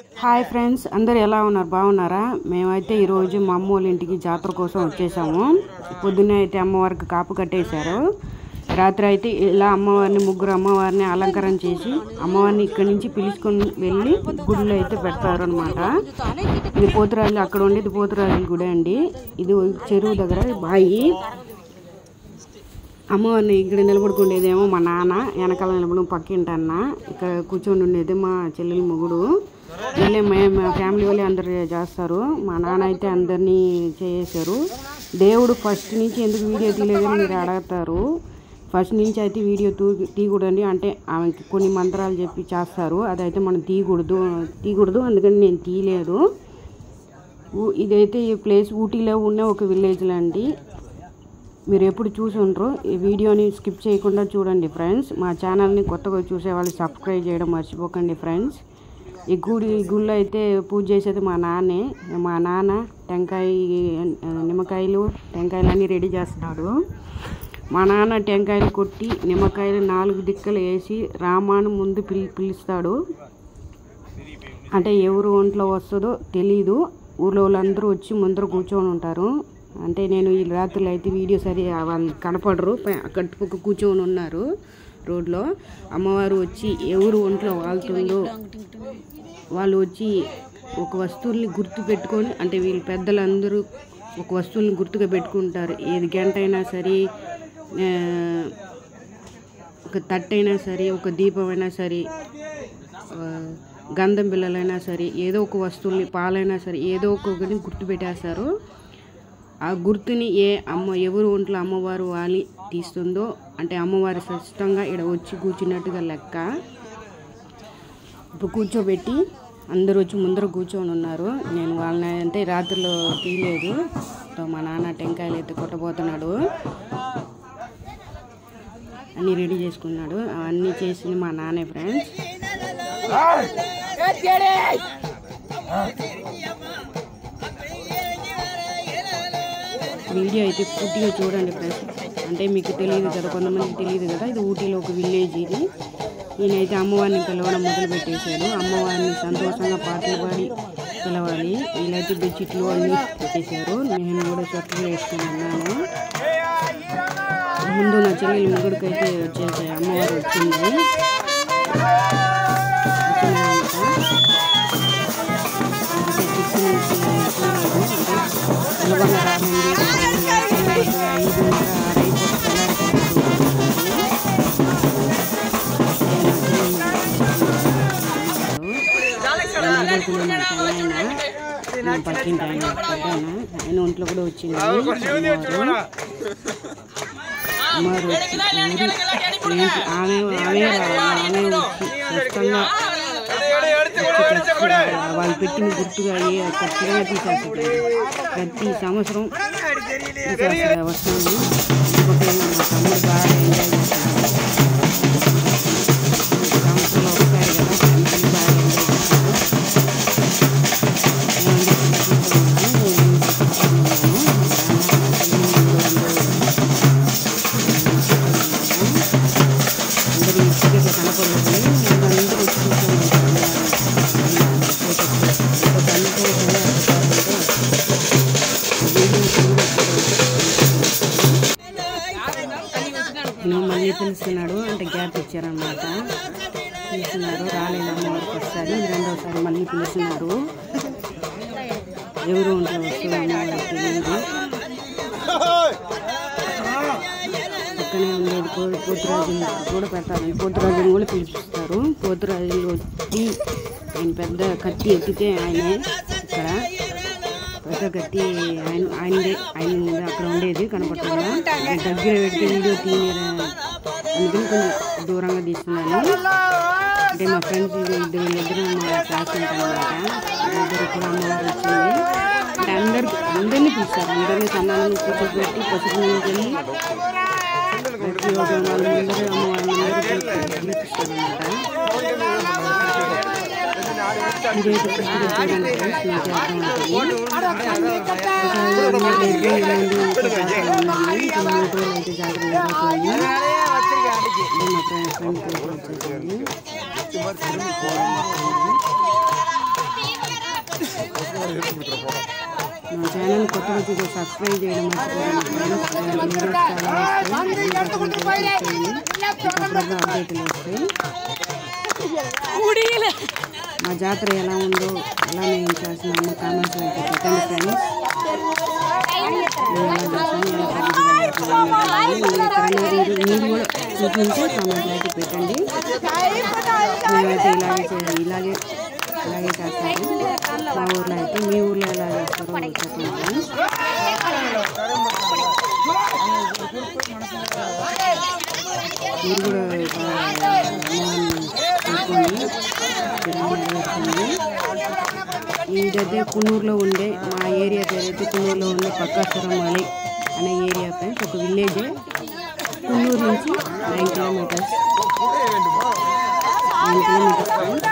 Hi friends, అందరు ఎలా ఉన్నారు? బాగున్నారా? మేమైతే ఈరోజు మా అమ్మ వాళ్ళ ఇంటికి జాతర కోసం వచ్చేసాము. పొద్దున్నే అయితే అమ్మవారికి కాపు కట్టేశారు. రాత్రి అయితే ఇలా అమ్మవారిని ముగ్గురు అమ్మవారిని అలంకరణ చేసి అమ్మవారిని ఇక్కడి నుంచి పిలుచుకొని వెళ్ళి గుడిలో అయితే పెడతారు అనమాట. ఇది పోతురాజులు, అక్కడ ఉండేది పోతురాజుల గుడి అండి. ఇది చెరువు దగ్గర బాయి. అమ్మవారిని ఇక్కడ నిలబడుకుండేదేమో మా నాన్న, వెనకాల నిలబడి పక్కింటన్న, ఇక్కడ కూర్చొని ఉండేది మా చెల్లెలు మొగుడు. వీళ్ళే మా ఫ్యామిలీ వాళ్ళే అందరు చేస్తారు. మా నాన్న అయితే అందరినీ చేశారు. దేవుడు ఫస్ట్ నుంచి ఎందుకు వీడియో తీయలేదని మీరు అడుగుతారు. ఫస్ట్ నుంచి అయితే వీడియో తీయకూడదండి, అంటే ఆమెకి కొన్ని మంత్రాలు చెప్పి చేస్తారు. అదైతే మనం తీయకూడదు, అందుకని నేను తీయలేదు. ఇదైతే ఈ ప్లేస్ ఊటీలో ఉన్న ఒక విలేజ్లో అండి. మీరు ఎప్పుడు చూసి ఉండరు. ఈ వీడియోని స్కిప్ చేయకుండా చూడండి ఫ్రెండ్స్. మా ఛానల్ని కొత్తగా చూసే వాళ్ళు సబ్స్క్రైబ్ చేయడం మర్చిపోకండి ఫ్రెండ్స్. ఈ గుడిలో అయితే పూజ చేసేది మా నాన్నే. మా నాన్న నిమ్మకాయలు టెంకాయలు అన్నీ రెడీ చేస్తున్నాడు. మా నాన్న టెంకాయలు కొట్టి నిమ్మకాయలు 4 దిక్కలు వేసి రామాను ముందు పిలుస్తాడు. అంటే ఎవరు ఒంట్లో వస్తుందో తెలీదు. ఊళ్ళో వాళ్ళందరూ వచ్చి ముందర కూర్చొని ఉంటారు. అంటే నేను ఈ రాత్రులు అయితే వీడియో సరి వాళ్ళు కనపడరు, అక్కడ కూర్చొని ఉన్నారు రోడ్లో. అమ్మవారు వచ్చి ఎవరు ఒంట్లో వాళ్తుందో వాళ్ళు వచ్చి ఒక వస్తువుల్ని గుర్తు పెట్టుకొని, అంటే వీళ్ళు పెద్దలందరూ ఒక వస్తువుల్ని గుర్తుగా పెట్టుకుంటారు. ఏది గంట అయినా సరే, ఒక తట్టైనా సరే, ఒక దీపమైనా సరే, గంధం బిళ్ళలైనా సరే, ఏదో ఒక వస్తువుల్ని, పాలైనా సరే, ఏదో ఒకటి గుర్తు పెట్టేస్తారు. ఆ గుర్తుని ఎవరు ఒంట్లో అమ్మవారు వాలి తీస్తుందో, అంటే అమ్మవారు ఖచ్చితంగా ఇక్కడ వచ్చి కూర్చున్నట్టుగా లెక్క. ఇప్పుడు కూర్చోబెట్టి అందరూ వచ్చి ముందర కూర్చొని ఉన్నారు. నేను వాళ్ళని అంటే రాత్రిలో తీయలేదు. మా నాన్న టెంకాయలు అయితే కొట్టబోతున్నాడు, అన్నీ రెడీ చేసుకున్నాడు. అవన్నీ చేసింది మా నాన్నే ఫ్రెండ్స్. వీడియో అయితే పూర్తిగా చూడండి ఫ్రెండ్స్. అంటే మీకు తెలియదు కదా, కొంతమందికి తెలియదు కదా, ఇది ఊటీలో ఒక విలేజ్ ఇది. ఈయనైతే అమ్మవారిని పిలవడం మొదలు పెట్టేశాడు. అమ్మవారిని సంతోషంగా పాటలు పాడి పిలవాలి. వీళ్ళైతే బెడ్షీట్లు అన్నీ పెట్టేశారు. నేను కూడా స్వెటర్ వేసుకుని ఉన్నాను. ముందు నా చెల్లెలు ముగ్గురికి అయితే వచ్చేసాయి. అమ్మవారు వచ్చింది. పక్కింటి ఆయన ఒంట్లో కూడా వచ్చింది. వాళ్ళు పెట్టిన గుర్తుగా ఖచ్చితంగా తీసేస్తారు. ప్రతి సంవత్సరం వస్తుంది. మా తమ్ముడు బాగా ఎంజాయ్ చేస్తారు. సంవత్సరంలో ఒకసారి కదా, అందరినీ బాగా ఎంజాయ్ మళ్ళీ పిలుస్తున్నాడు, అంటే గ్యాప్ ఇచ్చారనమాట. పిలుస్తున్నారు, రాలేదు అమ్మవారికి ఒకసారి, రెండోసారి మళ్ళీ పిలుస్తున్నారు. ఎవరు ఉంటారు వస్తువులు అమ్మవారికి తెలియదు. పక్కనే ఉండేది పోతురాజులు కూడా పెడతారు. పోతురాజులు కూడా పిలిపిస్తారు. పోతురాజులు వచ్చి ఆయన పెద్ద కత్తి ఎత్తితే ఆయనే ఇక్కడ పెద్ద కత్తి ఆయన అక్కడ ఉండేది కనపడుతుంది. దగ్గర పెడితే వీడియో తీయరు, అందుకని కొంచెం దూరంగా తీస్తున్నాను. అంటే మా ఫ్రెండ్స్ ఇద్దరు మా క్లాస్ ఉంటారన్నమాట. ఇద్దరు కూడా అమ్మవారు వచ్చింది. అంటే అందరినీ పిలుస్తారు. అందరినీ సమానంగా కూర్చోబెట్టి పసుపు నుంచి ప్రతి ఒక్క వాళ్ళందరూ అమ్మవారిని పిలుస్తారన్నమాట. ఇదైతే పుస్తకం చూడండి ఫ్రెండ్స్, మీకు అర్థమవుతుంది. అయితే జాగ్రత్త జరుగుతుంది. మా ఫ్రెండ్స్ వచ్చేసింది. మా ఛానల్ కొత్తగా చూసి సబ్స్క్రైబ్ చేయడం మర్చిపోకండి. అప్డేట్లు వస్తాయి. మా జాతర ఎలా ఉందో ఎలా మేము చేస్తున్నామో కామెంట్స్ అయితే పెట్టండి ఫ్రెండ్స్. మీరు కూడా చూపించి కామెంట్లు అయితే పెట్టండి. మేమైతే ఇలాగే చేస్తాము. మా ఊర్లో అయితే మీ ఊర్లో ఎలా చేస్తారో చెప్పండి ఫ్రెండ్స్. మీరు కూడా ఇదైతే కున్నూరులో ఉండే మా ఏరియా పేరైతే కున్నూరులో ఉండే పక్కాసురమలి అనే ఏరియా ఫ్రెండ్స్. ఒక విలేజే. కున్నూరు నుంచి 9 కిలోమీటర్స్ ఫ్రెండ్స్.